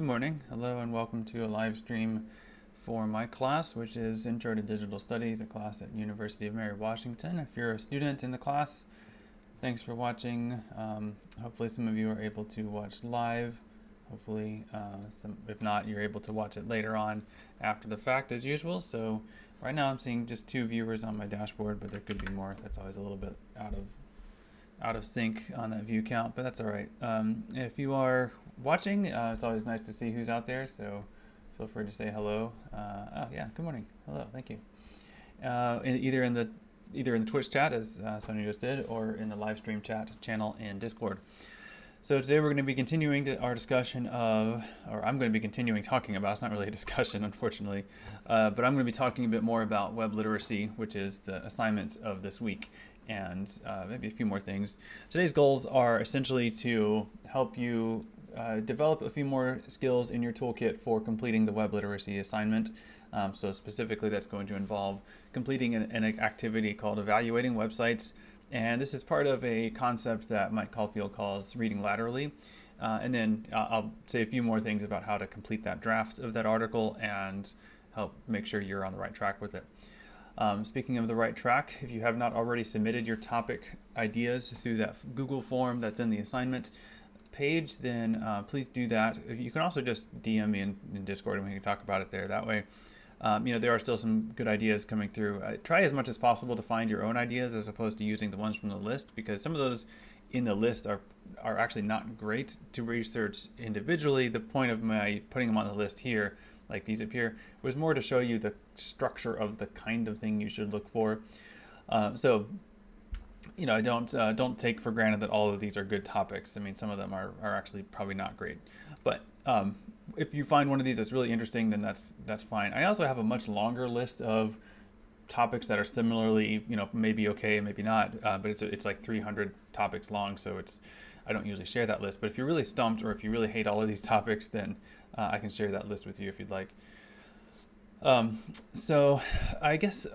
Good morning. Hello and welcome to a live stream for my class, which is Intro to Digital Studies, a class at University of Mary Washington. If you're a student in the class, thanks for watching. Hopefully some of you are able to watch live. Hopefully, if not, you're able to watch it later on after the fact as usual. So right now I'm seeing just 2 viewers on my dashboard, but there could be more. That's always a little bit out of sync on that view count, but that's all right. If you are watching, it's always nice to see who's out there, so feel free to say hello. Oh yeah, good morning. Hello, thank you. Either in the Twitch chat, as Sonia just did, or in the live stream chat channel in Discord. So today we're going to be continuing our discussion of, or I'm going to be continuing talking about, it's not really a discussion unfortunately, but I'm going to be talking a bit more about web literacy, which is the assignment of this week, and maybe a few more things. Today's goals are essentially to help you develop a few more skills in your toolkit for completing the web literacy assignment. So specifically that's going to involve completing an activity called evaluating websites. And this is part of a concept that Mike Caulfield calls reading laterally. And then I'll say a few more things about how to complete that draft of that article and help make sure you're on the right track with it. Speaking of the right track, if you have not already submitted your topic ideas through that Google form that's in the assignment page, then please do that. You can also just DM me in Discord and we can talk about it there. That way, there are still some good ideas coming through. Try as much as possible to find your own ideas as opposed to using the ones from the list, because some of those in the list are actually not great to research individually. The point of my putting them on the list here, like these up here, was more to show you the structure of the kind of thing you should look for. So don't take for granted that all of these are good topics. I mean, some of them are actually probably not great, but if you find one of these that's really interesting, then that's fine. I also have a much longer list of topics that are similarly, maybe okay, maybe not, but it's like 300 topics long, so I don't usually share that list. But if you're really stumped, or if you really hate all of these topics, then I can share that list with you if you'd like. So I guess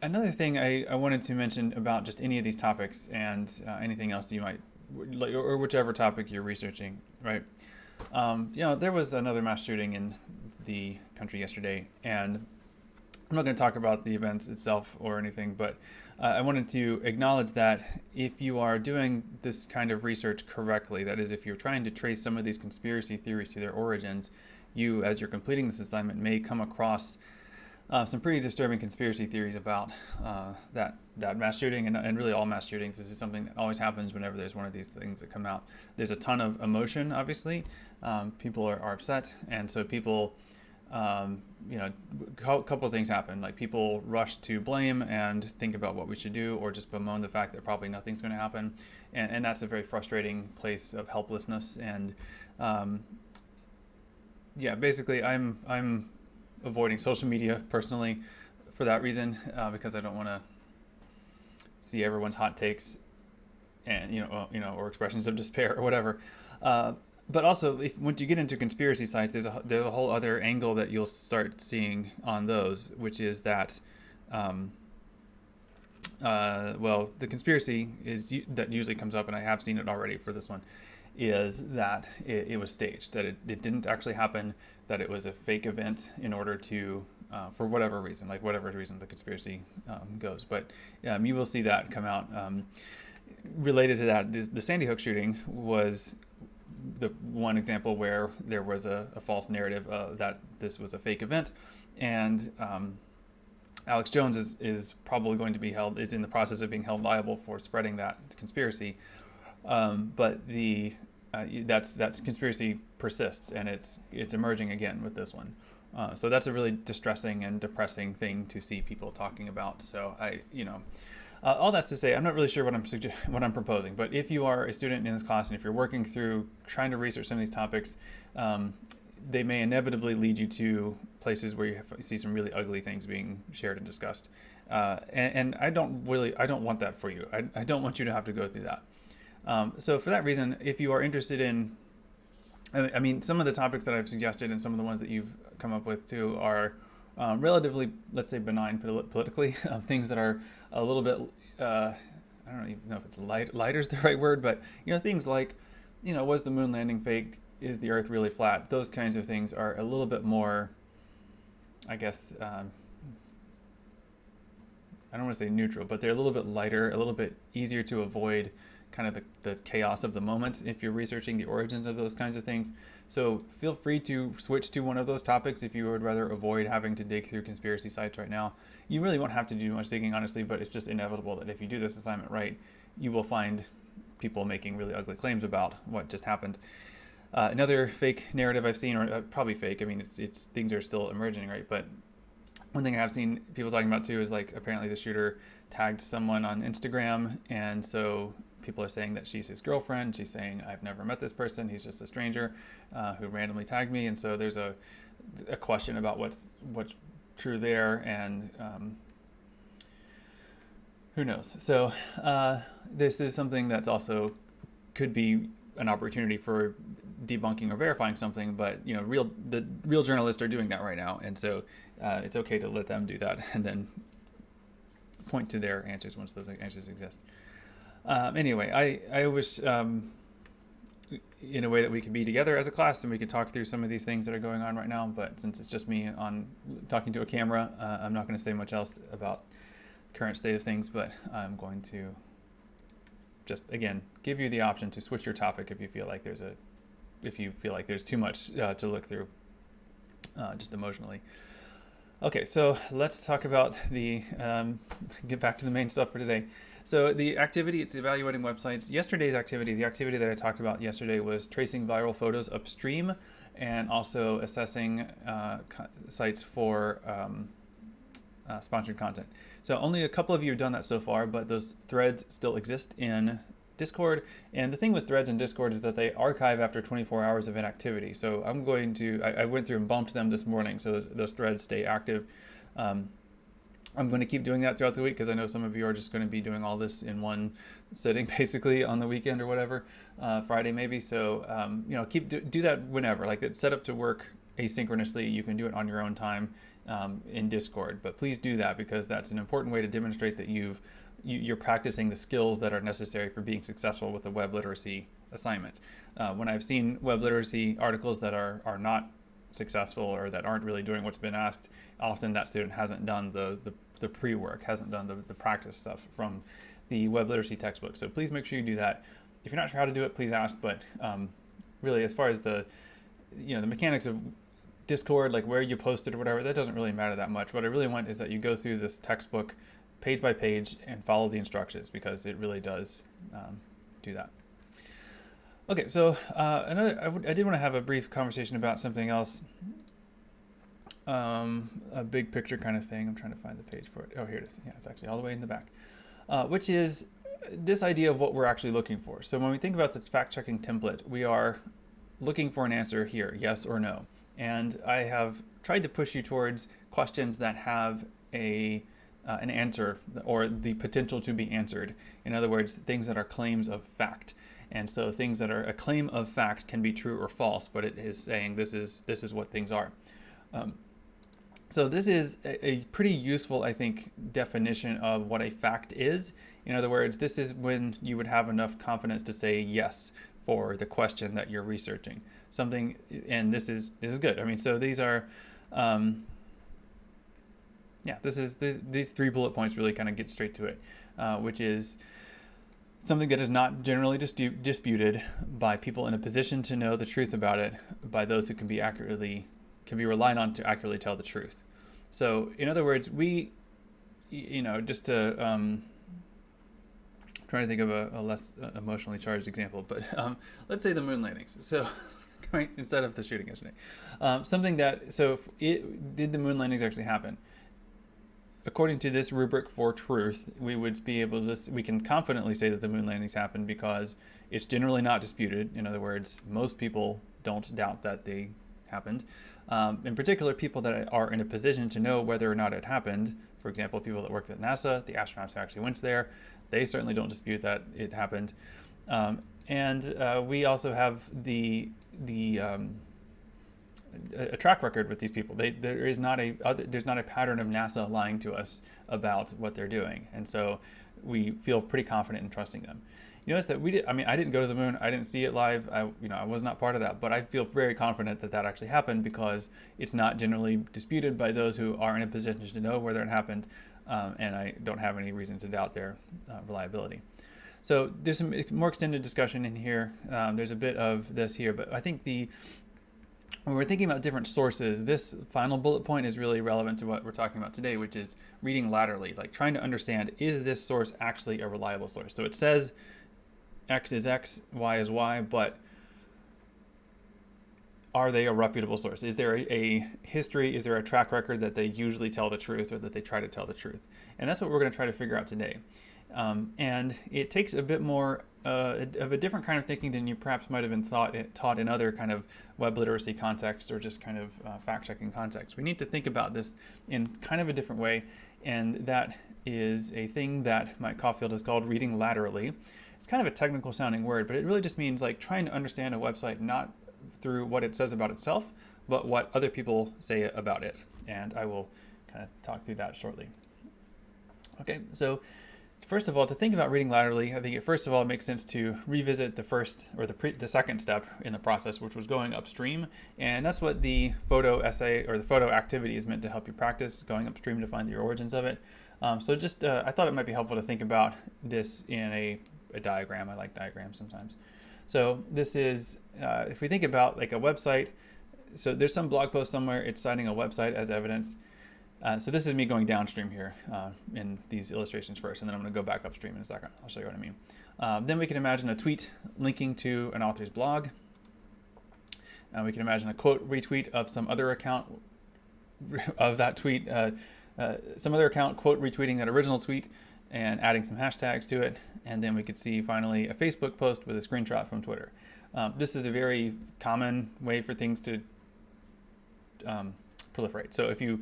another thing I wanted to mention about just any of these topics and anything else that you might, or whichever topic you're researching, right? There was another mass shooting in the country yesterday, and I'm not going to talk about the events itself or anything, but I wanted to acknowledge that if you are doing this kind of research correctly, that is, if you're trying to trace some of these conspiracy theories to their origins, you, as you're completing this assignment, may come across some pretty disturbing conspiracy theories about that mass shooting, and really all mass shootings. This is something that always happens whenever there's one of these things that come out. There's a ton of emotion, obviously. People are upset, and so people, a couple of things happen. Like, people rush to blame and think about what we should do, or just bemoan the fact that probably nothing's going to happen, and that's a very frustrating place of helplessness. And basically, I'm avoiding social media personally for that reason, because I don't want to see everyone's hot takes and or expressions of despair or whatever. But also, once you get into conspiracy sites, there's a whole other angle that you'll start seeing on those, which is that the conspiracy that usually comes up, and I have seen it already for this one, is that it was staged, that it didn't actually happen, that it was a fake event in order to, for whatever reason, the conspiracy goes. But you will see that come out. Related to that, the Sandy Hook shooting was the one example where there was a false narrative that this was a fake event, and Alex Jones is probably going to be is in the process of being held liable for spreading that conspiracy. But that conspiracy persists, and it's emerging again with this one. So that's a really distressing and depressing thing to see people talking about. So all that's to say, I'm not really sure what I'm proposing. But if you are a student in this class, and if you're working through trying to research some of these topics, they may inevitably lead you to places where you see some really ugly things being shared and discussed. And I don't want that for you. I don't want you to have to go through that. So for that reason, if you are interested in, some of the topics that I've suggested and some of the ones that you've come up with too are relatively, let's say, benign politically, things that are a little bit, I don't even know if it's lighter is the right word, but things like, was the moon landing fake? is the Earth really flat? Those kinds of things are a little bit more, I guess, I don't want to say neutral, but they're a little bit lighter, a little bit easier to avoid kind of the chaos of the moment if you're researching the origins of those kinds of things. So feel free to switch to one of those topics if you would rather avoid having to dig through conspiracy sites right now. You really won't have to do much digging, honestly, but it's just inevitable that if you do this assignment right, you will find people making really ugly claims about what just happened. Another fake narrative I've seen, or probably fake, I mean, it's things are still emerging, right? But one thing I've seen people talking about too is like apparently the shooter tagged someone on Instagram, and so people are saying that she's his girlfriend. She's saying, I've never met this person, he's just a stranger who randomly tagged me. And so there's a question about what's true there, and who knows. So this is something that's also could be an opportunity for debunking or verifying something, but the real journalists are doing that right now, and so it's okay to let them do that and then point to their answers once those answers exist. Anyway, I wish in a way that we could be together as a class and we could talk through some of these things that are going on right now, but since it's just me on talking to a camera, I'm not going to say much else about the current state of things, but I'm going to just again give you the option to switch your topic if you feel like there's too much to look through just emotionally. Okay, so let's talk about get back to the main stuff for today. So the activity, it's evaluating websites. Yesterday's activity, the activity that I talked about yesterday was tracing viral photos upstream and also assessing sites for sponsored content. So only a couple of you have done that so far, but those threads still exist in Discord. And the thing with threads in Discord is that they archive after 24 hours of inactivity. So I'm going to, I went through and bumped them this morning, so those threads stay active. I'm going to keep doing that throughout the week because I know some of you are just going to be doing all this in one sitting basically on the weekend or whatever, Friday maybe. So, do that whenever. Like it's set up to work asynchronously. You can do it on your own time in Discord, but please do that because that's an important way to demonstrate that you're practicing the skills that are necessary for being successful with a web literacy assignment. When I've seen web literacy articles that are not successful or that aren't really doing what's been asked, often that student hasn't done the pre-work, hasn't done the practice stuff from the web literacy textbook. So please make sure you do that. If you're not sure how to do it, please ask. But really, as far as the mechanics of Discord, like where you post it or whatever, that doesn't really matter that much. What I really want is that you go through this textbook page by page and follow the instructions because it really does do that. Okay, so I did want to have a brief conversation about something else, a big picture kind of thing. I'm trying to find the page for it. Oh, here it is. Yeah, it's actually all the way in the back, which is this idea of what we're actually looking for. So when we think about the fact-checking template, we are looking for an answer here, yes or no. And I have tried to push you towards questions that have an answer or the potential to be answered. In other words, things that are claims of fact. And so things that are a claim of fact can be true or false, but it is saying this is what things are. So this is a pretty useful, I think, definition of what a fact is. In other words, this is when you would have enough confidence to say yes for the question that you're researching. Something, and this is good. I mean, so these are, these 3 bullet points really kind of get straight to it, which is something that is not generally disputed by people in a position to know the truth about it, by those who can be relied on to accurately tell the truth. So, in other words, we, just to trying to think of a less emotionally charged example, but let's say the moon landings. So, right, instead of the shooting yesterday, did the moon landings actually happen? According to this rubric for truth, we would be able to, we can confidently say that the moon landings happened because it's generally not disputed. In other words, most people don't doubt that they happened. In particular, people that are in a position to know whether or not it happened, for example, people that worked at NASA, the astronauts who actually went there, they certainly don't dispute that it happened. And we also have a track record with these people. There's not a pattern of NASA lying to us about what they're doing, and so we feel pretty confident in trusting them. You notice that I didn't go to the moon. I didn't see it live. I was not part of that, but I feel very confident that that actually happened because it's not generally disputed by those who are in a position to know whether it happened, and I don't have any reason to doubt their reliability. So there's some more extended discussion in here. There's a bit of this here, but I think when we're thinking about different sources, this final bullet point is really relevant to what we're talking about today, which is reading laterally, like trying to understand, is this source actually a reliable source? So it says X is X, Y is Y, but are they a reputable source? Is there a history? Is there a track record that they usually tell the truth, or that they try to tell the truth? And that's what we're going to try to figure out today. And it takes a bit more of a different kind of thinking than you perhaps might have been taught in other kind of web literacy contexts, or just kind of fact-checking contexts. We need to think about this in kind of a different way, and that is a thing that Mike Caulfield has called reading laterally. It's kind of a technical sounding word, but it really just means like trying to understand a website not through what it says about itself, but what other people say about it. And I will kind of talk through that shortly. Okay, so first of all, to think about reading laterally, I think first of all it makes sense to revisit the first or the second step in the process, which was going upstream, and that's what the photo essay or the photo activity is meant to help you practice, going upstream to find the origins of it. So just I thought it might be helpful to think about this in a diagram. I like diagrams sometimes. So this is if we think about like a website. So there's some blog post somewhere. It's citing a website as evidence. So this is me going downstream here in these illustrations first, and then I'm going to go back upstream in a second. I'll show you what I mean. Then we can imagine a tweet linking to an author's blog. We can imagine a quote retweet of some other account of that tweet, some other account quote retweeting that original tweet and adding some hashtags to it. And then we could see finally a Facebook post with a screenshot from Twitter. This is a very common way for things to proliferate. So if you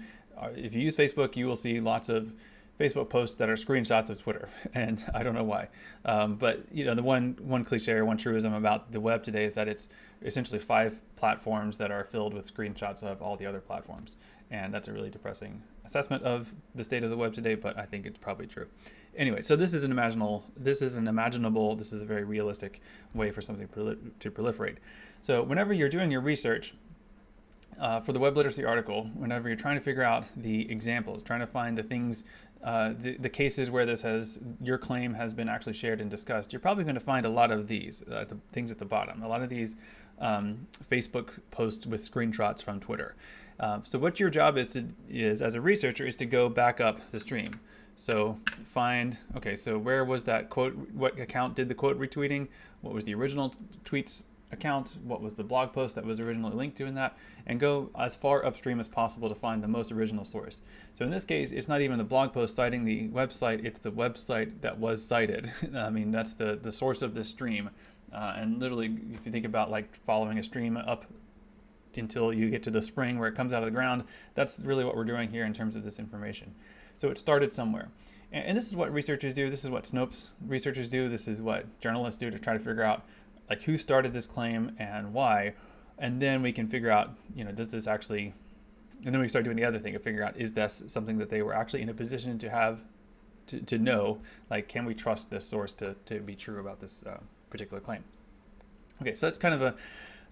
use Facebook, you will see lots of Facebook posts that are screenshots of Twitter, and I don't know why. But the one cliche or one truism about the web today is that it's essentially 5 platforms that are filled with screenshots of all the other platforms, and that's a really depressing assessment of the state of the web today. But I think it's probably true. Anyway, so this is a very realistic way for something to proliferate. So whenever you're doing your research, for the web literacy article, whenever you're trying to figure out the examples, trying to find the things, the cases where your claim has been actually shared and discussed, you're probably going to find a lot of these the things at the bottom. A lot of these Facebook posts with screenshots from Twitter. So what your job is as a researcher is to go back up the stream. So find, okay, so where was that quote? What account did the quote retweeting? What was the original tweet's account? What was the blog post that was originally linked to in that? And go as far upstream as possible to find the most original source. So in this case, it's not even the blog post citing the website, it's the website that was cited. I mean, that's the source of this stream. And literally, if you think about like following a stream up until you get to the spring where it comes out of the ground, that's really what we're doing here in terms of this information. So it started somewhere. And this is what researchers do. This is what Snopes researchers do. This is what journalists do to try to figure out like who started this claim and why. And then we can figure out, does this actually, and then we start doing the other thing of figure out, is this something that they were actually in a position to have, to know, like, can we trust this source to be true about this particular claim? Okay, so that's kind of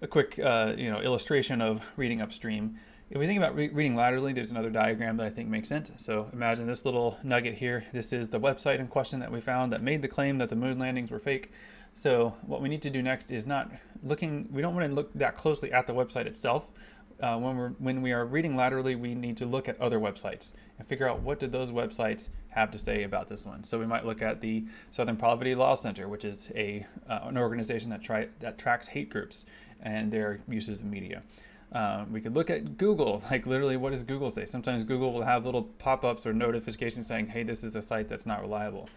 a quick, illustration of reading upstream. If we think about reading laterally, there's another diagram that I think makes sense. So imagine this little nugget here. This is the website in question that we found that made the claim that the moon landings were fake. So what we need to do next is we don't want to look that closely at the website itself. When we are reading laterally, we need to look at other websites and figure out what did those websites have to say about this one. So we might look at the Southern Poverty Law Center, which is an organization that tracks hate groups and their uses of media. We could look at Google, like literally what does Google say? Sometimes Google will have little pop-ups or notifications saying, hey, this is a site that's not reliable.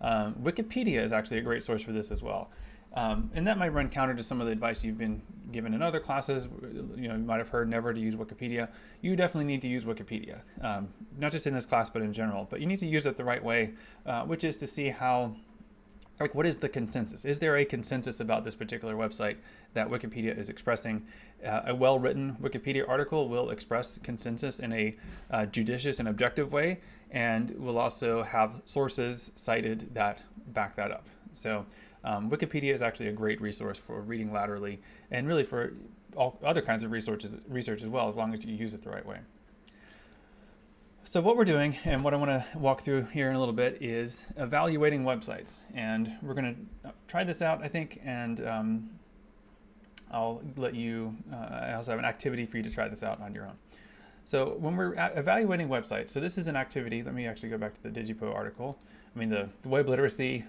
Wikipedia is actually a great source for this as well. And that might run counter to some of the advice you've been given in other classes. You might have heard never to use Wikipedia. You definitely need to use Wikipedia, not just in this class, but in general. But you need to use it the right way, which is to see how, like, what is the consensus? Is there a consensus about this particular website that Wikipedia is expressing? A well-written Wikipedia article will express consensus in a judicious and objective way, and will also have sources cited that back that up. So Wikipedia is actually a great resource for reading laterally, and really for all other kinds of research as well, as long as you use it the right way. So what we're doing, and what I want to walk through here in a little bit, is evaluating websites. And we're going to try this out, I think, and I'll let you, I also have an activity for you to try this out on your own. So when we're evaluating websites, so this is an activity. Let me actually go back to the DigiPo article. I mean, the web literacy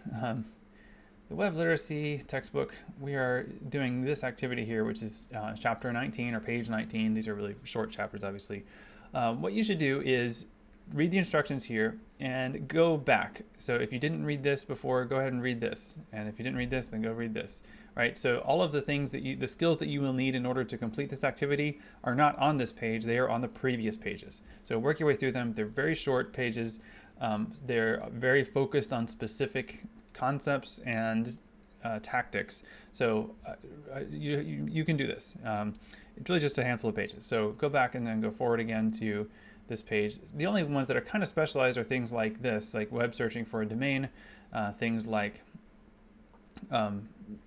textbook. We are doing this activity here, which is chapter 19 or page 19. These are really short chapters, obviously. What you should do is read the instructions here and go back. So if you didn't read this before, go ahead and read this. And if you didn't read this, then go read this, right? So all of the things the skills that you will need in order to complete this activity are not on this page. They are on the previous pages. So work your way through them. They're very short pages. They're very focused on specific concepts and tactics. So you can do this. It's really just a handful of pages. So go back and then go forward again to this page. The only ones that are kind of specialized are things like this, like web searching for a domain, things like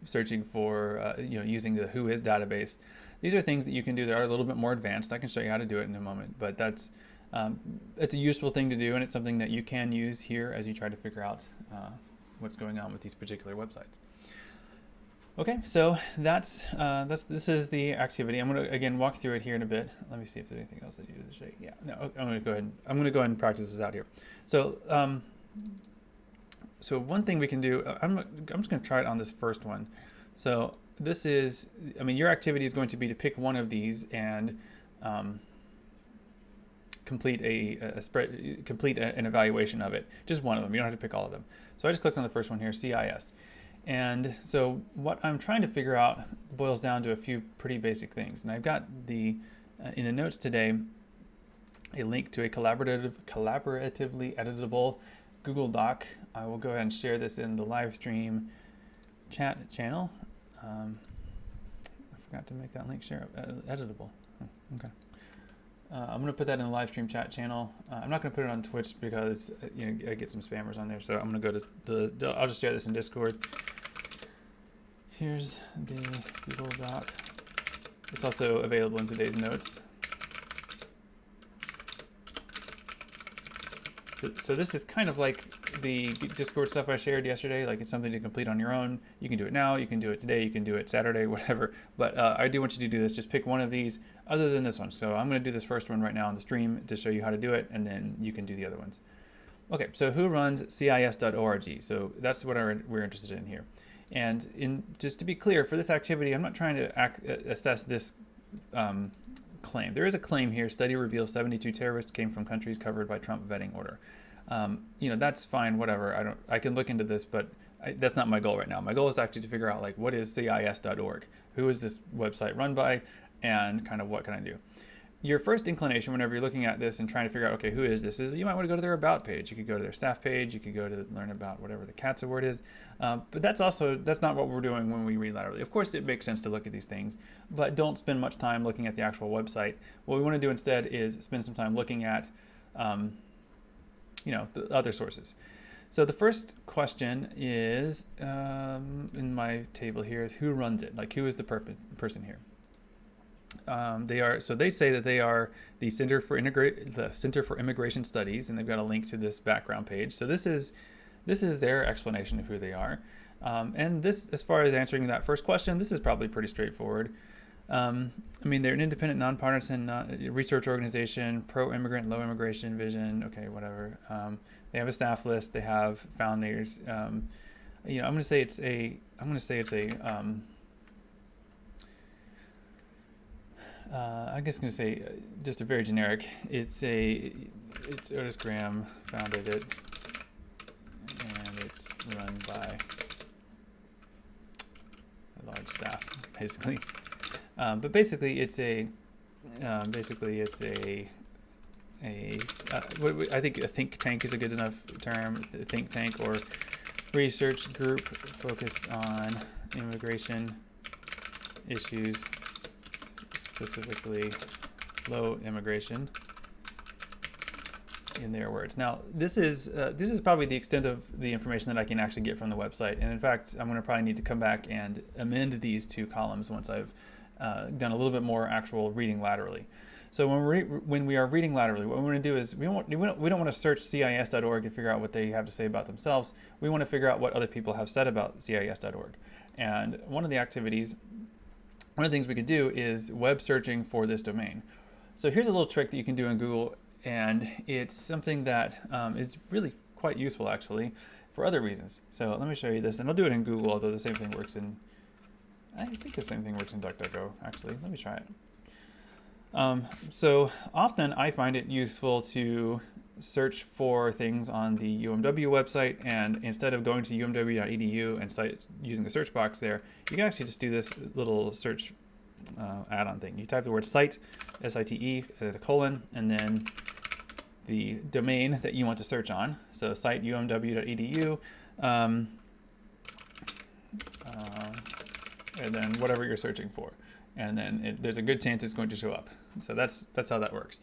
searching for, using the Whois database. These are things that you can do that are a little bit more advanced. I can show you how to do it in a moment, but that's it's a useful thing to do, and it's something that you can use here as you try to figure out what's going on with these particular websites. Okay, so this is the activity. I'm going to again walk through it here in a bit. Let me see if there's anything else that you need to say. Yeah, no, I'm going to go ahead. I'm going to go ahead and practice this out here. So so one thing we can do. I'm just going to try it on this first one. So this is, I mean, your activity is going to be to pick one of these and complete an evaluation of it. Just one of them. You don't have to pick all of them. So I just clicked on the first one here, CIS. And so what I'm trying to figure out boils down to a few pretty basic things. And I've got in the notes today, a link to a collaboratively editable Google Doc. I will go ahead and share this in the live stream chat channel. I forgot to make that link editable. Okay. I'm going to put that in the live stream chat channel. I'm not going to put it on Twitch because I get some spammers on there. So I'm going to go to I'll just share this in Discord. Here's the Google Doc. It's also available in today's notes. So this is kind of like the Discord stuff I shared yesterday. Like, it's something to complete on your own. You can do it now, you can do it today, you can do it Saturday, whatever. But I do want you to do this. Just pick one of these other than this one. So I'm going to do this first one right now on the stream to show you how to do it, and then you can do the other ones. Okay, so who runs cis.org? So that's what we're interested in here. And just to be clear, for this activity, I'm not trying to assess this claim. There is a claim here. Study reveals 72 terrorists came from countries covered by Trump vetting order. That's fine, whatever. I can look into this, but that's not my goal right now. My goal is actually to figure out, like, what is cis.org? Who is this website run by? And kind of what can I do? Your first inclination whenever you're looking at this and trying to figure out, okay, who is this, is you might want to go to their about page. You could go to their staff page. You could go to learn about whatever the CATS award is. But that's not what we're doing when we read laterally. Of course, it makes sense to look at these things, but don't spend much time looking at the actual website. What we want to do instead is spend some time looking at, the other sources. So the first question is, in my table here, is who runs it? Like, who is the person here? They say that they are the Center for Immigration Studies, and they've got a link to this background page. So this is their explanation of who they are. And this, as far as answering that first question, this is probably pretty straightforward. They're an independent, nonpartisan research organization, pro-immigrant, low immigration vision. Okay, whatever. They have a staff list. They have founders. I'm going to say it's a. I guess I'm going to say just a very generic. It's Otis Graham founded it, and it's run by a large staff, basically. But basically, it's I think a think tank is a good enough term. A think tank or research group focused on immigration issues, specifically low immigration. in their words. Now, this is probably the extent of the information that I can actually get from the website. And in fact, I'm going to probably need to come back and amend these two columns once I've done a little bit more actual reading laterally. So when we are reading laterally, what we want to do is we don't want to search CIS.org to figure out what they have to say about themselves. We want to figure out what other people have said about CIS.org. And one of the things we could do is web searching for this domain. So here's a little trick that you can do in Google, and it's something that is really quite useful actually for other reasons. So let me show you this, and I'll do it in Google, although the same thing works in, I think the same thing works in DuckDuckGo actually. Let me try it. So often I find it useful to search for things on the UMW website, and instead of going to umw.edu and using the search box there, you can actually just do this little search add-on thing. You type the word site, S-I-T-E, a colon, and then the domain that you want to search on. So site umw.edu, and then whatever you're searching for. And then there's a good chance it's going to show up. So that's how that works.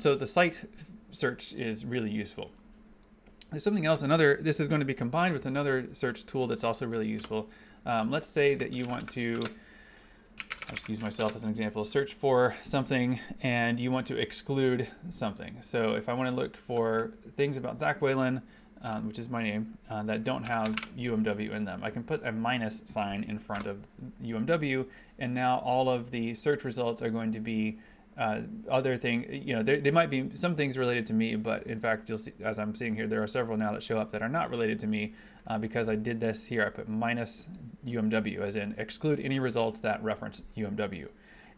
So the site search is really useful. There's something else, this is going to be combined with another search tool that's also really useful. Let's say that you want to, I'll just use myself as an example, search for something and you want to exclude something. So if I want to look for things about Zach Whalen, which is my name, that don't have UMW in them, I can put a minus sign in front of UMW, and now all of the search results are going to be other thing. They might be some things related to me, but in fact, you'll see, as I'm seeing here, there are several now that show up that are not related to me because I did this here. I put minus UMW, as in exclude any results that reference UMW.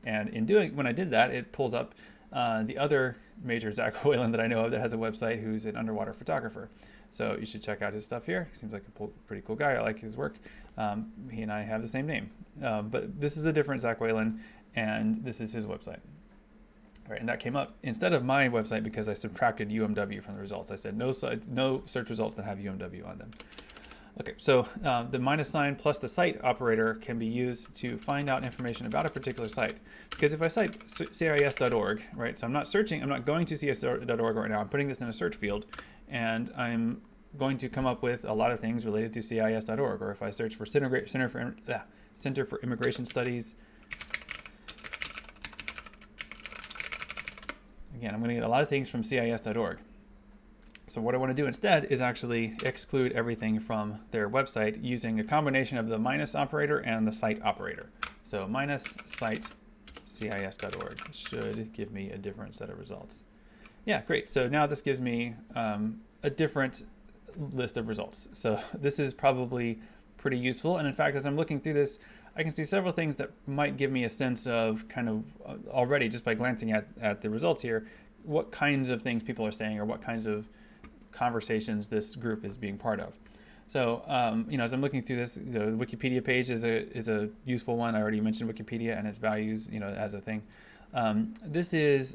And when I did that, it pulls up the other major Zach Whalen that I know of that has a website, who's an underwater photographer. So you should check out his stuff here. He seems like a pretty cool guy. I like his work. He and I have the same name. But this is a different Zach Whalen, and this is his website. All right, and that came up instead of my website because I subtracted UMW from the results. I said no search results that have UMW on them. Okay, so the minus sign plus the site operator can be used to find out information about a particular site. Because if I cite CIS.org, right, so I'm not going to CIS.org right now, I'm putting this in a search field, and I'm going to come up with a lot of things related to CIS.org. Or if I search for Center for Immigration Studies, again, I'm going to get a lot of things from CIS.org. So what I want to do instead is actually exclude everything from their website using a combination of the minus operator and the site operator. So minus site cis.org should give me a different set of results. Yeah, great. So now this gives me a different list of results. So this is probably pretty useful. And in fact, as I'm looking through this, I can see several things that might give me a sense of kind of already just by glancing at the results here, what kinds of things people are saying or what kinds of conversations this group is being part of. So, as I'm looking through this, the Wikipedia page is a useful one. I already mentioned Wikipedia and its values, as a thing. Looks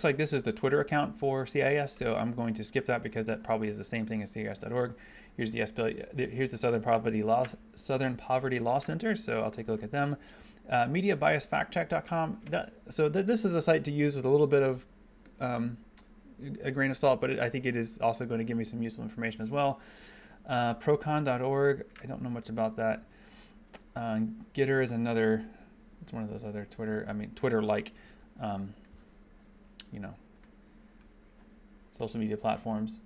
like this is the Twitter account for CIS, so I'm going to skip that because that probably is the same thing as CIS.org. Here's the Southern Poverty Law Center, so I'll take a look at them. MediaBiasFactCheck.com. This is a site to use with a little bit of a grain of salt, but I think it is also going to give me some useful information as well. Procon.org. I don't know much about that. Gitter is another. It's one of those other Twitter-like, social media platforms.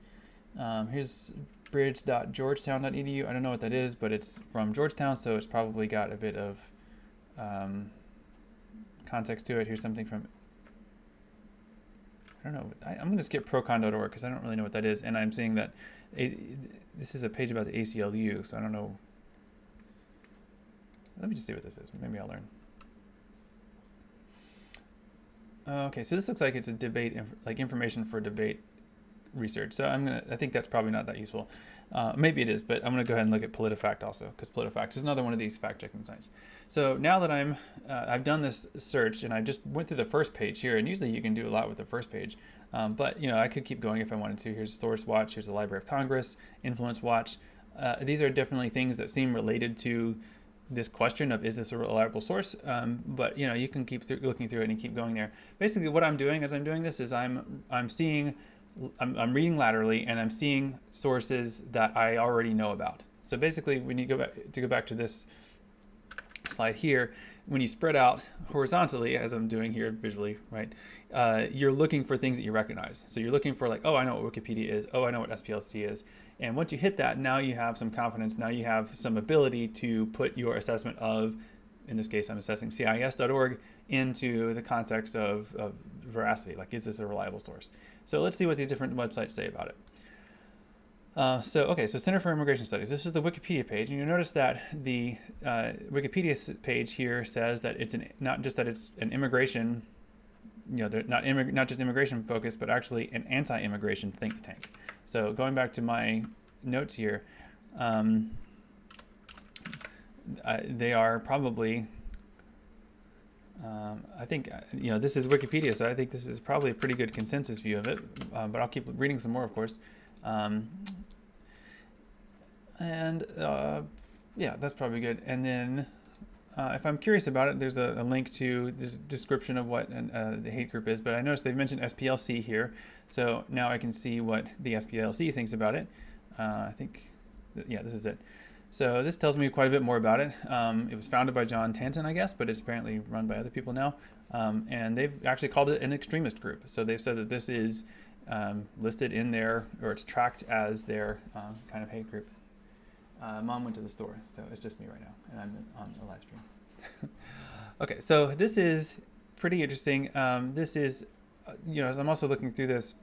Here's bridge.georgetown.edu. I don't know what that is, but it's from Georgetown, so it's probably got a bit of context to it. Here's something from, I don't know. I'm going to skip procon.org because I don't really know what that is, and I'm seeing that this is a page about the ACLU, so I don't know. Let me just see what this is. Maybe I'll learn. Okay, so this looks like it's a debate, like information for debate research. So I think that's probably not that useful. Maybe it is, but I'm gonna go ahead and look at PolitiFact also, because PolitiFact is another one of these fact-checking sites. So now that I've done this search and I just went through the first page here, and usually you can do a lot with the first page, but I could keep going if I wanted to. Here's Source Watch, here's the Library of Congress, Influence Watch. These are definitely things that seem related to this question of is this a reliable source, but you can keep looking through it and keep going there. Basically, what I'm doing as I'm doing this is I'm seeing I'm reading laterally and I'm seeing sources that I already know about. So basically, when you go back to this slide here, when you spread out horizontally, as I'm doing here visually, right, you're looking for things that you recognize. So you're looking for like, oh, I know what Wikipedia is. Oh, I know what SPLC is. And once you hit that, now you have some confidence. Now you have some ability to put your assessment of, in this case, I'm assessing CIS.org, into the context of veracity. Like, is this a reliable source? So let's see what these different websites say about it. So Center for Immigration Studies. This is the Wikipedia page, and you'll notice that the Wikipedia page here says that it's not just that it's an immigration, they're not just immigration focused, but actually an anti-immigration think tank. So going back to my notes here, they are probably, I think, this is Wikipedia, so I think this is probably a pretty good consensus view of it, but I'll keep reading some more, of course. Yeah, that's probably good. And then if I'm curious about it, there's a link to the description of what the hate group is, but I noticed they've mentioned SPLC here, so now I can see what the SPLC thinks about it. I think, yeah, this is it. So this tells me quite a bit more about it. It was founded by John Tanton, I guess, but it's apparently run by other people now. And they've actually called it an extremist group. So they've said that this is listed in their, or it's tracked as their kind of hate group. Mom went to the store, so it's just me right now, and I'm on a live stream. Okay, so this is pretty interesting. This is, as I'm also looking through this,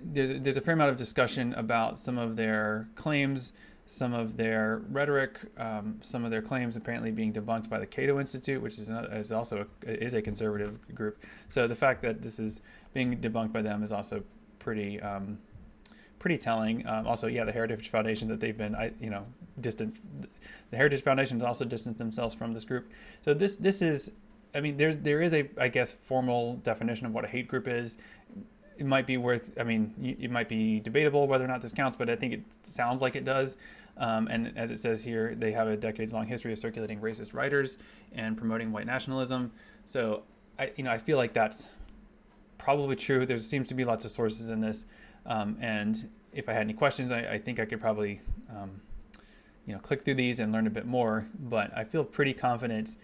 there's a fair amount of discussion about some of their claims, some of their rhetoric, some of their claims apparently being debunked by the Cato Institute, which is also a conservative group. So the fact that this is being debunked by them is also pretty telling. Also, yeah, the Heritage Foundation, that they've been distanced. The Heritage Foundation has also distanced themselves from this group. So this is, I mean, there is a, I guess, formal definition of what a hate group is. It might be worth, it might be debatable whether or not this counts, but I think it sounds like it does. And as it says here, they have a decades-long history of circulating racist writers and promoting white nationalism. So I feel like that's probably true. There seems to be lots of sources in this. And if I had any questions, I think I could probably, click through these and learn a bit more. But I feel pretty confident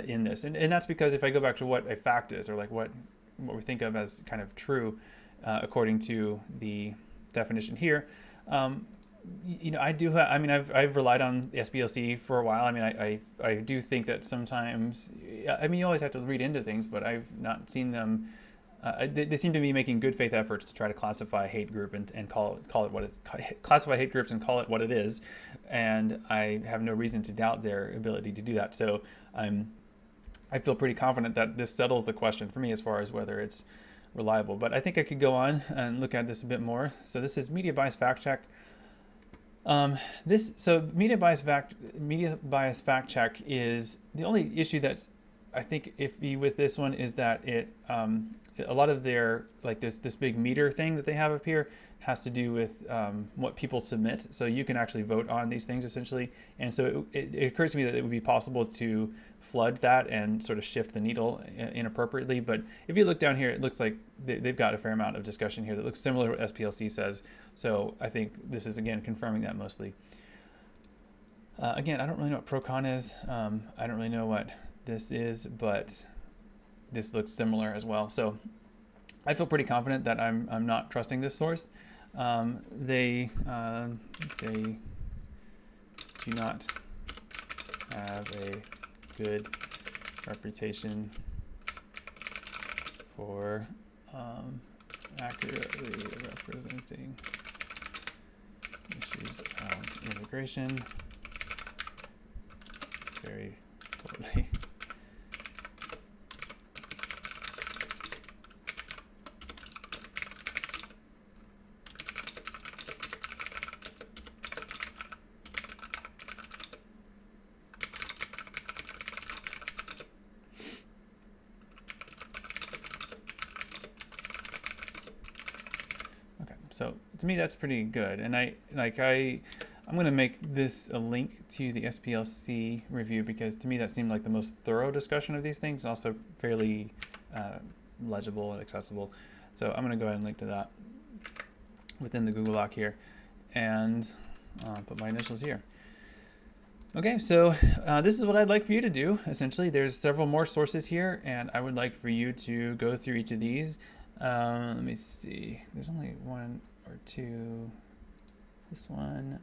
in this. And that's because if I go back to what a fact is, or like what we think of as kind of true, according to the definition here, I've relied on the SPLC for a while. I do think that sometimes, you always have to read into things, but I've not seen them. They seem to be making good faith efforts to try to classify a hate group and call it what classify hate groups and call it what it is. And I have no reason to doubt their ability to do that. So I feel pretty confident that this settles the question for me as far as whether it's reliable. But I think I could go on and look at this a bit more. So this is Media Bias Fact Check. Media Bias Fact Check is the only issue that's, I think, iffy with this one is that it a lot of their, like, this big meter thing that they have up here has to do with what people submit. So you can actually vote on these things essentially. And so it occurs to me that it would be possible to flood that and sort of shift the needle inappropriately. But if you look down here, it looks like they've got a fair amount of discussion here that looks similar to what SPLC says. So I think this is, again, confirming that mostly. Again, I don't really know what pro-con is. I don't really know what this is, but this looks similar as well. So I feel pretty confident that I'm not trusting this source. They do not have a good reputation for accurately representing issues of immigration. Very poorly. So to me, that's pretty good. And I'm going to make this a link to the SPLC review because to me that seemed like the most thorough discussion of these things. Also fairly legible and accessible. So I'm going to go ahead and link to that within the Google Doc here, and put my initials here. Okay, so this is what I'd like for you to do. Essentially, there's several more sources here, and I would like for you to go through each of these. Let me see. There's only one or two. This one.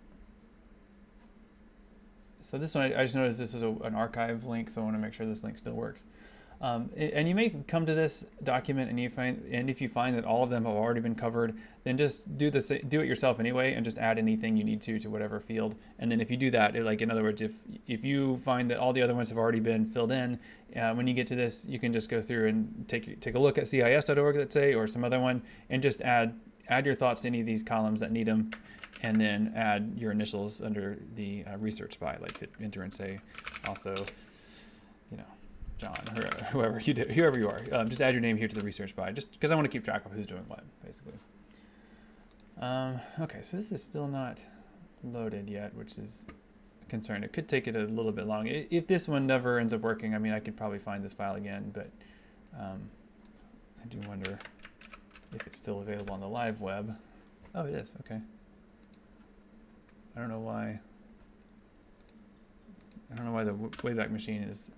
So this one, I just noticed this is an archive link, so I want to make sure this link still works. And you may come to this document and if you find that all of them have already been covered, then just do it yourself anyway, and just add anything you need to whatever field. And then if you do that, like in other words, if you find that all the other ones have already been filled in, when you get to this, you can just go through and take a look at cis.org, let's say, or some other one, and just add your thoughts to any of these columns that need them, and then add your initials under the research by, like hit enter and say also, John, or whoever you are, just add your name here to the research by, just because I want to keep track of who's doing what, basically. Okay, so this is still not loaded yet, which is a concern. It could take it a little bit long. If this one never ends up working, I mean, I could probably find this file again, but I do wonder if it's still available on the live web. Oh, it is, okay. I don't know why the Wayback Machine is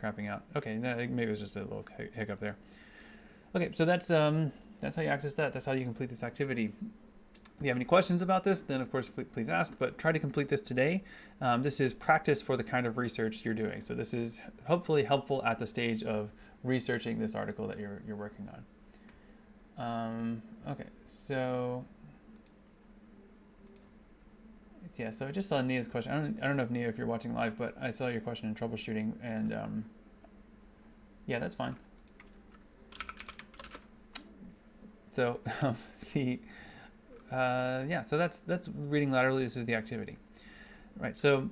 crapping out. Okay, maybe it was just a little hiccup there. Okay, so that's how you access that. That's how you complete this activity. If you have any questions about this, then of course please ask, but try to complete this today. This is practice for the kind of research you're doing. So this is hopefully helpful at the stage of researching this article that you're working on. Okay, so yeah, so I just saw Nia's question. I don't know if Nia, if you're watching live, but I saw your question in troubleshooting, and yeah, that's fine. So yeah, so that's reading laterally. This is the activity, right? So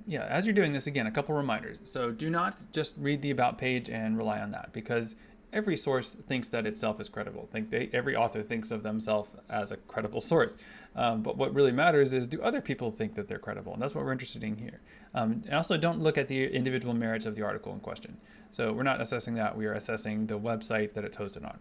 yeah, as you're doing this, again, a couple reminders. So do not just read the about page and rely on that, because every source thinks that itself is credible. Every author thinks of themselves as a credible source. But what really matters is, do other people think that they're credible? And that's what we're interested in here. And also, don't look at the individual merits of the article in question. So we're not assessing that. We are assessing the website that it's hosted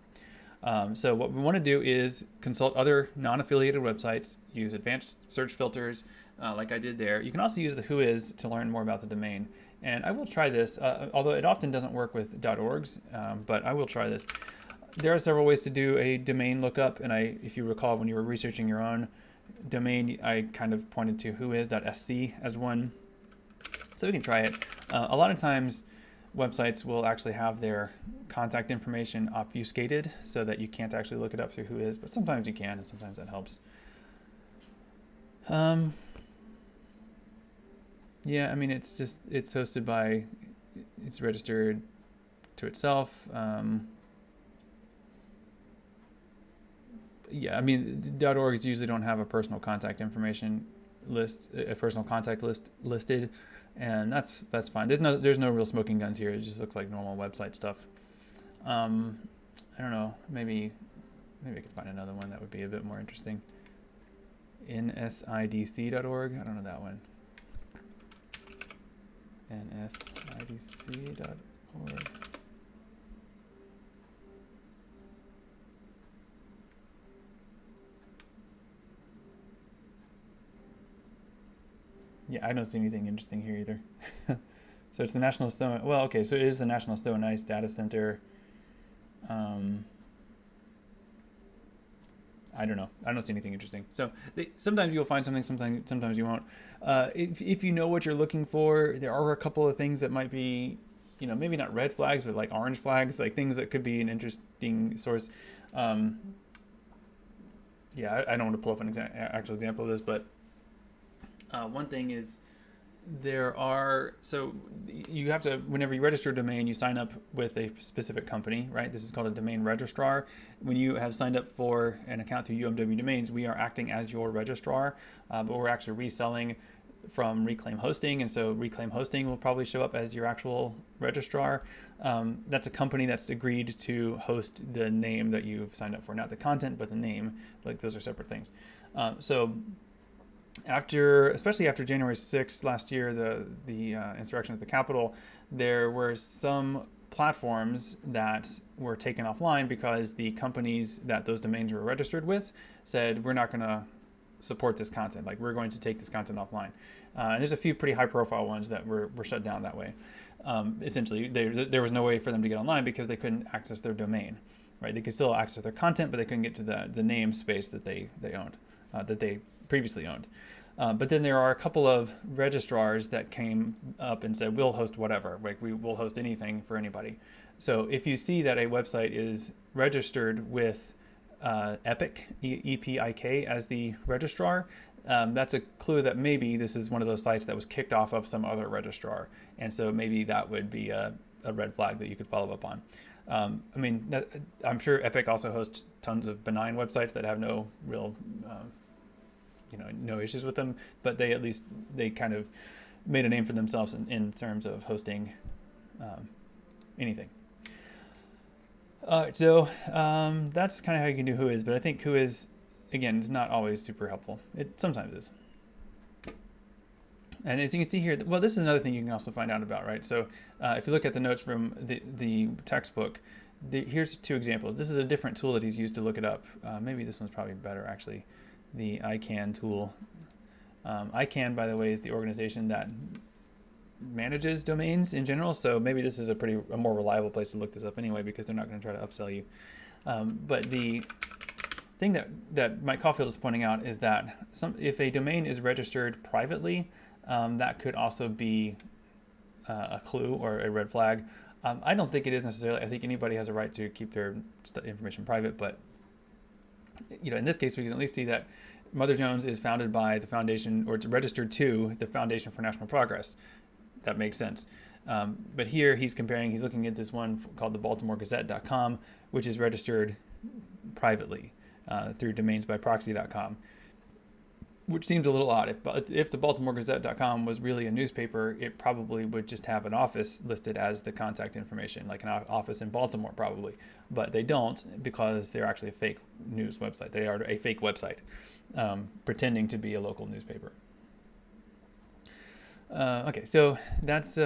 on. So what we want to do is consult other non-affiliated websites, use advanced search filters like I did there. You can also use the whois to learn more about the domain. And I will try this, although it often doesn't work with .orgs, but I will try this. There are several ways to do a domain lookup, and if you recall, when you were researching your own domain, I kind of pointed to whois.sc as one. So we can try it. A lot of times, websites will actually have their contact information obfuscated so that you can't actually look it up through whois, but sometimes you can, and sometimes that helps. Yeah, I mean, it's hosted by, it's registered to itself. Yeah, I mean, .orgs usually don't have a personal contact information list, a personal contact list listed, and that's fine. There's no real smoking guns here. It just looks like normal website stuff. I don't know, maybe I could find another one that would be a bit more interesting. nsidc.org, I don't know that one. nsidc.org. Yeah, I don't see anything interesting here either. So it's the National Stone. Well, okay, so it is the National Stone Ice Data Center. I don't know. I don't see anything interesting. So sometimes you'll find something, sometimes you won't. If you know what you're looking for, there are a couple of things that might be, maybe not red flags, but like orange flags, like things that could be an interesting source. Yeah, I don't want to pull up an actual example of this, but one thing is so you have to, whenever you register a domain, you sign up with a specific company, right? This is called a domain registrar. When you have signed up for an account through UMW Domains, we are acting as your registrar, but we're actually reselling from Reclaim Hosting, and so Reclaim Hosting will probably show up as your actual registrar. That's a company that's agreed to host the name that you've signed up for, not the content, but the name. Like, those are separate things. So especially after January 6th last year, the insurrection at the Capitol, there were some platforms that were taken offline because the companies that those domains were registered with said, we're not going to support this content. Like, we're going to take this content offline. And there's a few pretty high profile ones that were shut down that way. Essentially, there was no way for them to get online because they couldn't access their domain, right? They could still access their content, but they couldn't get to the namespace that they owned, that they previously owned. But then there are a couple of registrars that came up and said, we'll host whatever, like we will host anything for anybody. So if you see that a website is registered with Epic, E-P-I-K, as the registrar, that's a clue that maybe this is one of those sites that was kicked off of some other registrar. And so maybe that would be a red flag that you could follow up on. I mean, I'm sure Epic also hosts tons of benign websites that have no real no issues with them, but they kind of made a name for themselves in terms of hosting anything. So that's kind of how you can do Whois, but I think Whois, again, is not always super helpful. It sometimes is. And as you can see here, well, this is another thing you can also find out about, right? So if you look at the notes from the textbook, here's two examples. This is a different tool that he's used to look it up. Maybe this one's probably better, actually. The ICANN tool. ICANN, by the way, is the organization that manages domains in general, so maybe this is a more reliable place to look this up anyway, because they're not going to try to upsell you. But the thing that Mike Caulfield is pointing out is that if a domain is registered privately, that could also be a clue or a red flag. I don't think it is necessarily. I think anybody has a right to keep their information private, but in this case, we can at least see that Mother Jones is founded by the foundation, or it's registered to the Foundation for National Progress. That makes sense. But here he's looking at this one called the BaltimoreGazette.com, which is registered privately through domainsbyproxy.com, which seems a little odd. If the BaltimoreGazette.com was really a newspaper, it probably would just have an office listed as the contact information, like an office in Baltimore probably. But they don't, because they're actually a fake news website. They are a fake website, pretending to be a local newspaper. Okay, so that's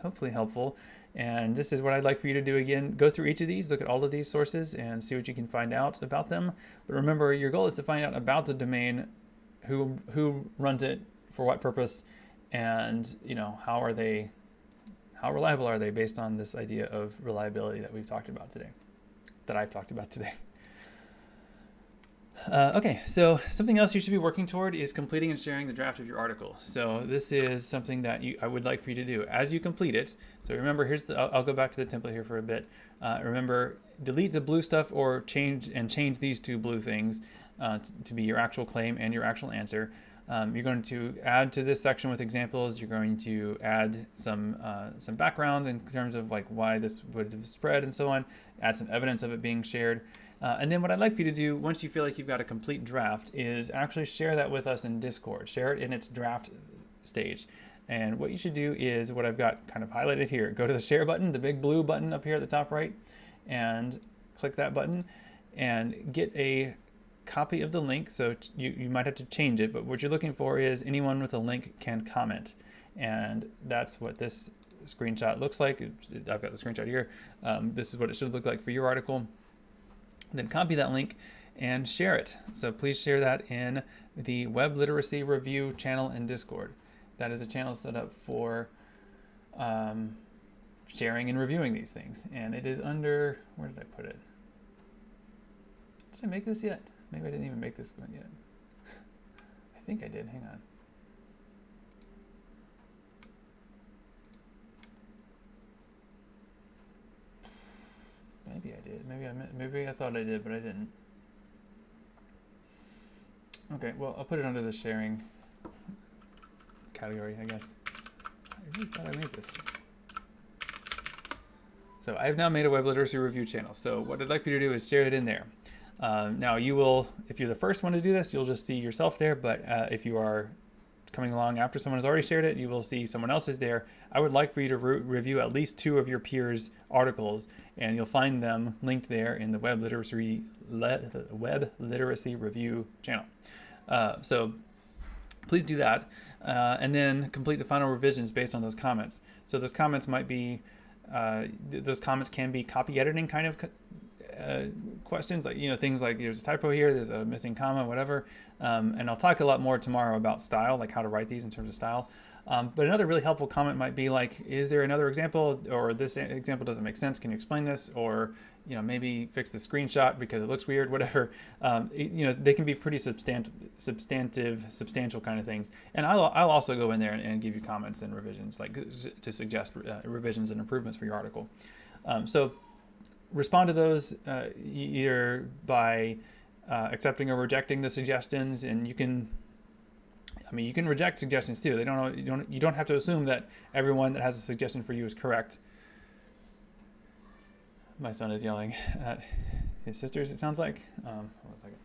hopefully helpful. And this is what I'd like for you to do again. Go through each of these, look at all of these sources, and see what you can find out about them. But remember, your goal is to find out about the domain, who runs it, for what purpose, and how reliable are they based on this idea of reliability that I've talked about today. Okay, so something else you should be working toward is completing and sharing the draft of your article. So this is something that I would like for you to do as you complete it. So remember, I'll go back to the template here for a bit. Remember, delete the blue stuff or change these two blue things to be your actual claim and your actual answer. You're going to add to this section with examples. You're going to add some background in terms of like why this would have spread and so on. Add some evidence of it being shared. And then what I'd like for you to do, once you feel like you've got a complete draft, is actually share that with us in Discord. Share it in its draft stage. And what you should do is what I've got kind of highlighted here. Go to the share button, the big blue button up here at the top right, and click that button and get a copy of the link. So you might have to change it, but what you're looking for is anyone with a link can comment. And that's what this screenshot looks like. I've got the screenshot here. This is what it should look like for your article. Then copy that link and share it. So please share that in the Web Literacy Review channel in Discord. That is a channel set up for sharing and reviewing these things. And it is under, where did I put it? Did I make this yet? Maybe I didn't even make this one yet. I think I did, hang on. Maybe I did. Maybe I thought I did, but I didn't. Okay, well, I'll put it under the sharing category, I guess. I really thought I made this. So I've now made a Web Literacy Review channel. So what I'd like for you to do is share it in there. Now you will, if you're the first one to do this, you'll just see yourself there. But if you are coming along after someone has already shared it, you will see someone else is there. I would like for you to review at least 2 of your peers' articles, and you'll find them linked there in the Web Literacy Review channel. So please do that, and then complete the final revisions based on those comments. So those comments might be those comments can be copy editing kind of questions, like, things like there's a typo here, there's a missing comma, whatever. And I'll talk a lot more tomorrow about style, like how to write these in terms of style. But another really helpful comment might be like, is there another example, or this example doesn't make sense, can you explain this? Or, maybe fix the screenshot because it looks weird, whatever. They can be pretty substantial kind of things. And I'll also go in there and give you comments and revisions, like to suggest revisions and improvements for your article. So respond to those either by accepting or rejecting the suggestions, and you can reject suggestions too. You don't have to assume that everyone that has a suggestion for you is correct. My son is yelling at his sisters, it sounds like. Hold on a second.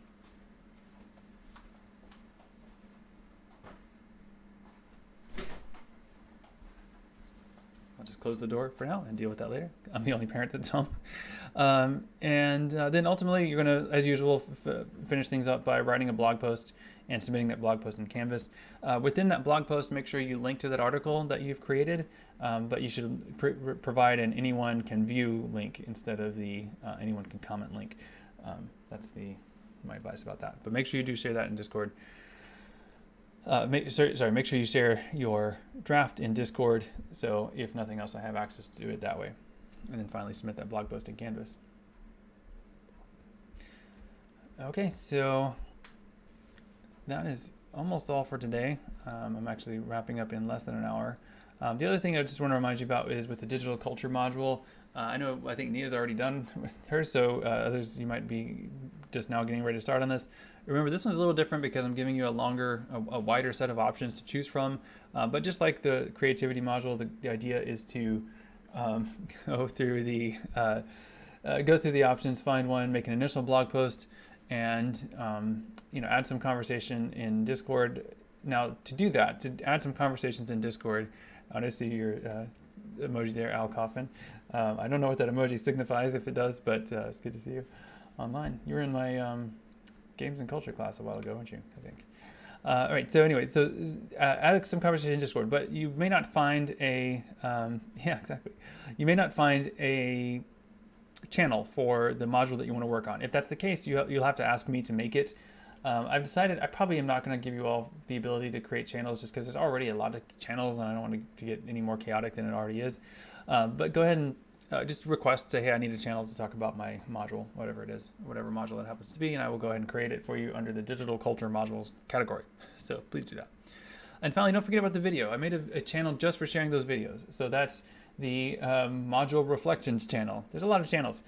I'll just close the door for now and deal with that later. I'm the only parent that's home. Then ultimately, you're going to, as usual, finish things up by writing a blog post and submitting that blog post in Canvas. Within that blog post, make sure you link to that article that you've created, but you should provide an anyone can view link instead of the anyone can comment link. That's my advice about that. But make sure you do share that in Discord. Make sure you share your draft in Discord, so if nothing else, I have access to it that way. And then finally submit that blog post in Canvas. Okay, so that is almost all for today. I'm actually wrapping up in less than an hour. The other thing I just want to remind you about is with the digital culture module. I think Nia's already done with hers, so others, you might be just now getting ready to start on this. Remember, this one's a little different because I'm giving you a wider set of options to choose from. But just like the creativity module, the idea is to go through the options, find one, make an initial blog post, and add some conversation in Discord. Now, to do that, to add some conversations in Discord, I see your emoji there, Al Coffin. I don't know what that emoji signifies, if it does, but it's good to see you online. You were in my games and culture class a while ago, weren't you? I think. All right. So anyway, add some conversation in Discord, but you may not find a You may not find a channel for the module that you want to work on. If that's the case, you'll have to ask me to make it. I've decided I probably am not going to give you all the ability to create channels, just because there's already a lot of channels and I don't want to get any more chaotic than it already is. But go ahead and just request, say, hey, I need a channel to talk about my module, whatever it is, whatever module it happens to be, and I will go ahead and create it for you under the digital culture modules category. So please do that. And finally, don't forget about the video. I made a channel just for sharing those videos. So that's the module reflections channel. There's a lot of channels.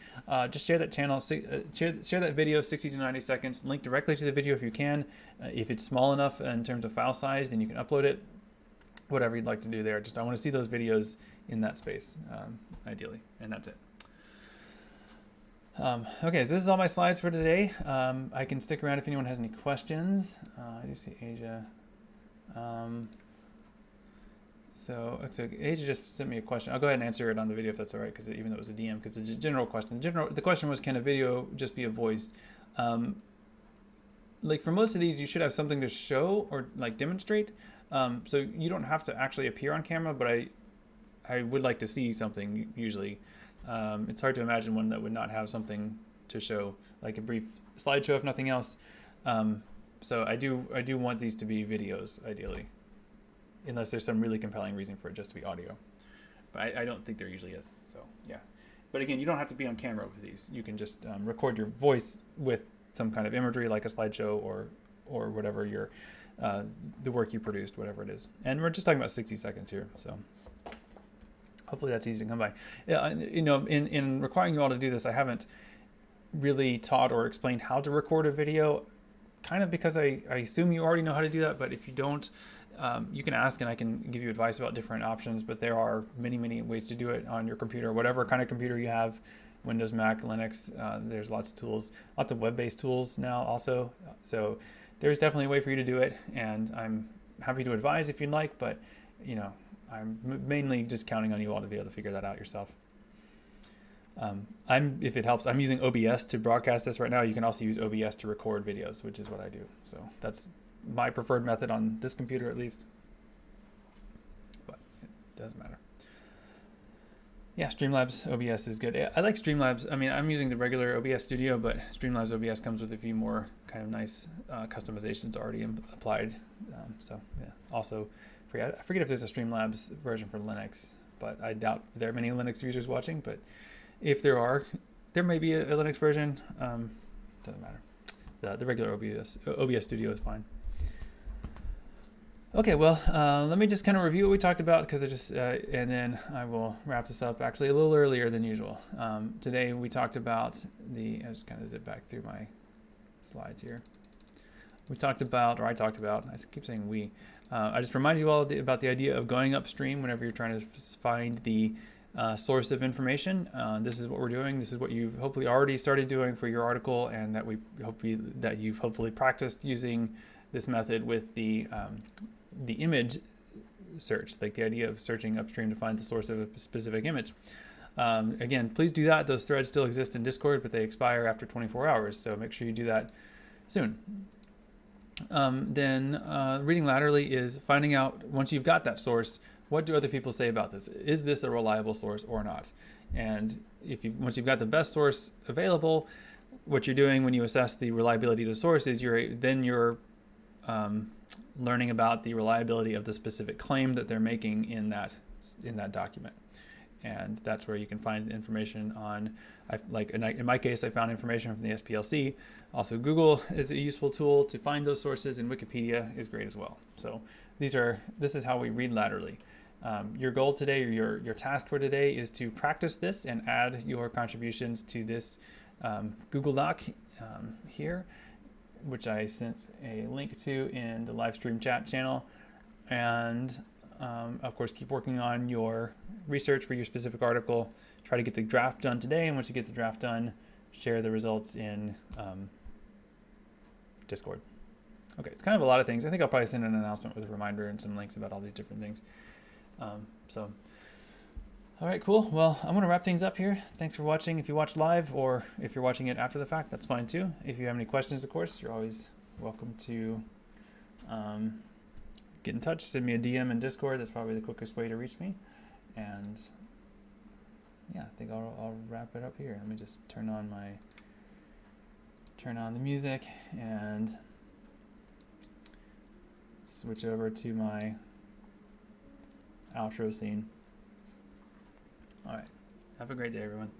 Just share that channel, share that video 60 to 90 seconds, link directly to the video if you can. If it's small enough in terms of file size, then you can upload it. Whatever you'd like to do there. Just I want to see those videos in that space, ideally, and that's it. Okay, so this is all my slides for today. I can stick around if anyone has any questions. I do see Asia. So Asia just sent me a question. I'll go ahead and answer it on the video if that's all right, because even though it was a DM, because it's a general question. The question was, can a video just be a voice? Like for most of these, you should have something to show or like demonstrate. So you don't have to actually appear on camera, but I would like to see something usually. It's hard to imagine one that would not have something to show, like a brief slideshow if nothing else. So I do want these to be videos ideally, unless there's some really compelling reason for it just to be audio. But I don't think there usually is. So yeah. But again, you don't have to be on camera with these. You can just record your voice with some kind of imagery, like a slideshow or whatever your the work you produced, whatever it is. And we're just talking about 60 seconds here, so hopefully that's easy to come by. In requiring you all to do this, I haven't really taught or explained how to record a video, kind of because I assume you already know how to do that, but if you don't, you can ask and I can give you advice about different options, but there are many, many ways to do it on your computer, whatever kind of computer you have, Windows, Mac, Linux. There's lots of tools, lots of web-based tools now also. So there's definitely a way for you to do it, and I'm happy to advise if you'd like, but I'm mainly just counting on you all to be able to figure that out yourself. If it helps, I'm using OBS to broadcast this right now. You can also use OBS to record videos, which is what I do. So that's my preferred method on this computer, at least, but it doesn't matter. Yeah, Streamlabs OBS is good. I like Streamlabs. I mean, I'm using the regular OBS Studio, but Streamlabs OBS comes with a few more kind of nice customizations already applied. So yeah, also I forget if there's a Streamlabs version for Linux, but I doubt there are many Linux users watching. But if there are, there may be a Linux version. Doesn't matter. The regular OBS Studio is fine. Okay, well, let me just kind of review what we talked about because and then I will wrap this up actually a little earlier than usual. Today we talked about I just kind of zip back through my slides here. I talked about, I keep saying we. I just reminded you all about the idea of going upstream whenever you're trying to find the source of information. This is what we're doing. This is what you've hopefully already started doing for your article, and that you've hopefully practiced using this method with the image search, like the idea of searching upstream to find the source of a specific image. Again, please do that. Those threads still exist in Discord, but they expire after 24 hours, so make sure you do that soon. Then reading laterally is finding out, once you've got that source, what do other people say about this? Is this a reliable source or not? And once you've got the best source available, what you're doing when you assess the reliability of the source is you're learning about the reliability of the specific claim that they're making in that document. And that's where you can find information on, in my case, I found information from the SPLC. Also, Google is a useful tool to find those sources, and Wikipedia is great as well. So this is how we read laterally. Your goal today, or your task for today, is to practice this and add your contributions to this Google Doc here, which I sent a link to in the live stream chat channel. And of course, keep working on your research for your specific article. Try to get the draft done today, and once you get the draft done, share the results in Discord. Okay, it's kind of a lot of things. I think I'll probably send an announcement with a reminder and some links about all these different things. All right, cool. Well, I'm going to wrap things up here. Thanks for watching. If you watch live, or if you're watching it after the fact, that's fine too. If you have any questions, of course, you're always welcome to get in touch. Send me a DM in Discord. That's probably the quickest way to reach me. And yeah, I think I'll wrap it up here. Let me just turn on the music and switch over to my outro scene. All right. Have a great day, everyone.